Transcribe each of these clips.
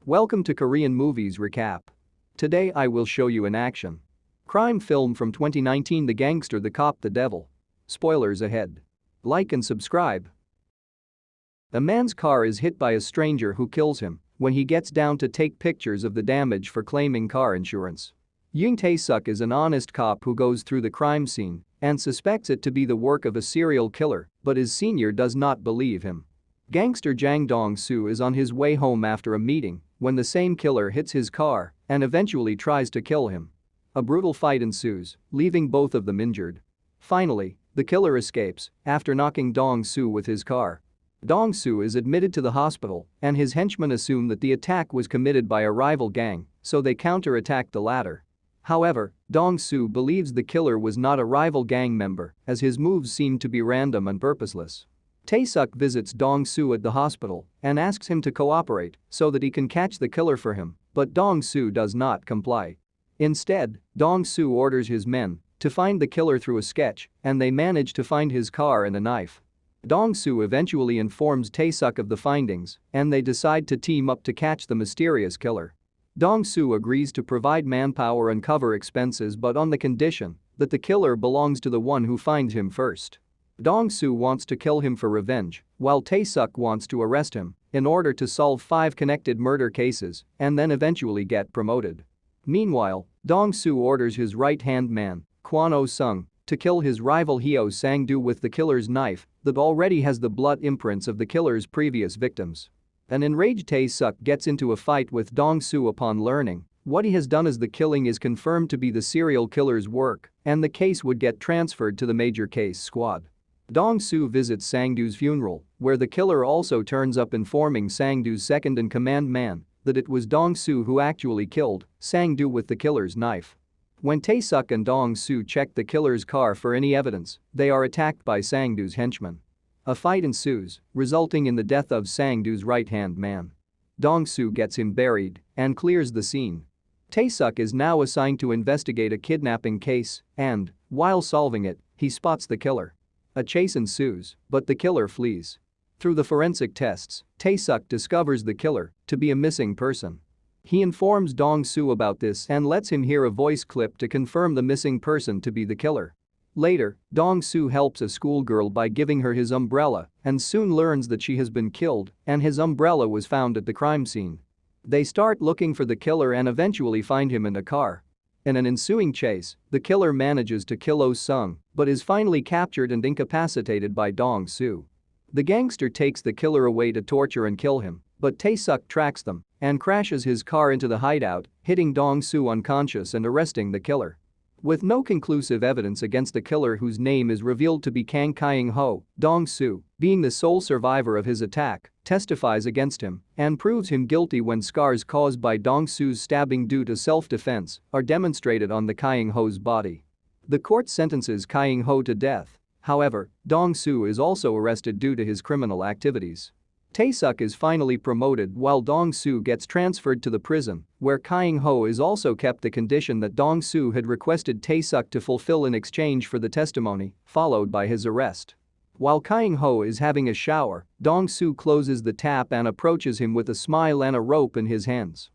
Welcome to Korean Movies Recap. Today I will show you an action crime film from 2019, The Gangster, the Cop, the Devil. Spoilers ahead. Like and subscribe. A man's car is hit by a stranger who kills him when he gets down to take pictures of the damage for claiming car insurance. Jung Tae-seok is an honest cop who goes through the crime scene and suspects it to be the work of a serial killer, but his senior does not believe him. Gangster Jang Dong-su is on his way home after a meeting when the same killer hits his car and eventually tries to kill him. A brutal fight ensues, leaving both of them injured. Finally, the killer escapes after knocking Dong-su with his car. Dong-su is admitted to the hospital and his henchmen assume that the attack was committed by a rival gang, so they counter-attack the latter. However, Dong-su believes the killer was not a rival gang member as his moves seemed to be random and purposeless. Tae-seok visits Dong-su at the hospital and asks him to cooperate so that he can catch the killer for him, but Dong-su does not comply. Instead, Dong-su orders his men to find the killer through a sketch and they manage to find his car and a knife. Dong-su eventually informs Tae-seok of the findings and they decide to team up to catch the mysterious killer. Dong-su agrees to provide manpower and cover expenses but on the condition that the killer belongs to the one who finds him first. Dong-su wants to kill him for revenge, while Tae-seok wants to arrest him in order to solve 5 connected murder cases and then eventually get promoted. Meanwhile, Dong-su orders his right-hand man, Kwon Oh-sung, to kill his rival Hyo Sang-do with the killer's knife that already has the blood imprints of the killer's previous victims. An enraged Tae-seok gets into a fight with Dong-su upon learning what he has done as the killing is confirmed to be the serial killer's work and the case would get transferred to the major case squad. Dong-su visits Sang-do's funeral, where the killer also turns up informing Sang-do's second-in-command man that it was Dong-su who actually killed Sang-do with the killer's knife. When Tae-seok and Dong-su check the killer's car for any evidence, they are attacked by Sang-do's henchmen. A fight ensues, resulting in the death of Sang-do's right-hand man. Dong-su gets him buried and clears the scene. Tae-seok is now assigned to investigate a kidnapping case and, while solving it, he spots the killer. A chase ensues, but the killer flees. Through the forensic tests, Tae-seok discovers the killer to be a missing person. He informs Dong-su about this and lets him hear a voice clip to confirm the missing person to be the killer. Later, Dong-su helps a schoolgirl by giving her his umbrella and soon learns that she has been killed and his umbrella was found at the crime scene. They start looking for the killer and eventually find him in a car. In an ensuing chase, the killer manages to kill Oh-sung but is finally captured and incapacitated by Dong-su. The gangster takes the killer away to torture and kill him, but Tae-seok tracks them and crashes his car into the hideout, hitting Dong-su unconscious and arresting the killer. With no conclusive evidence against the killer whose name is revealed to be Kang Kyung-ho, Dong-su, being the sole survivor of his attack, testifies against him and proves him guilty when scars caused by Dong-su's stabbing due to self-defense are demonstrated on the Kyung-ho's body. The court sentences Kyung-ho to death. However, Dong-su is also arrested due to his criminal activities. Tae-seok is finally promoted while Dong-su gets transferred to the prison, where Kyung-ho is also kept the condition that Dong-su had requested Tae-seok to fulfill in exchange for the testimony, followed by his arrest. While Kyung-ho is having a shower, Dong-su closes the tap and approaches him with a smile and a rope in his hands.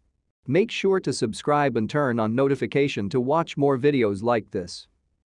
Make sure to subscribe and turn on notification to watch more videos like this.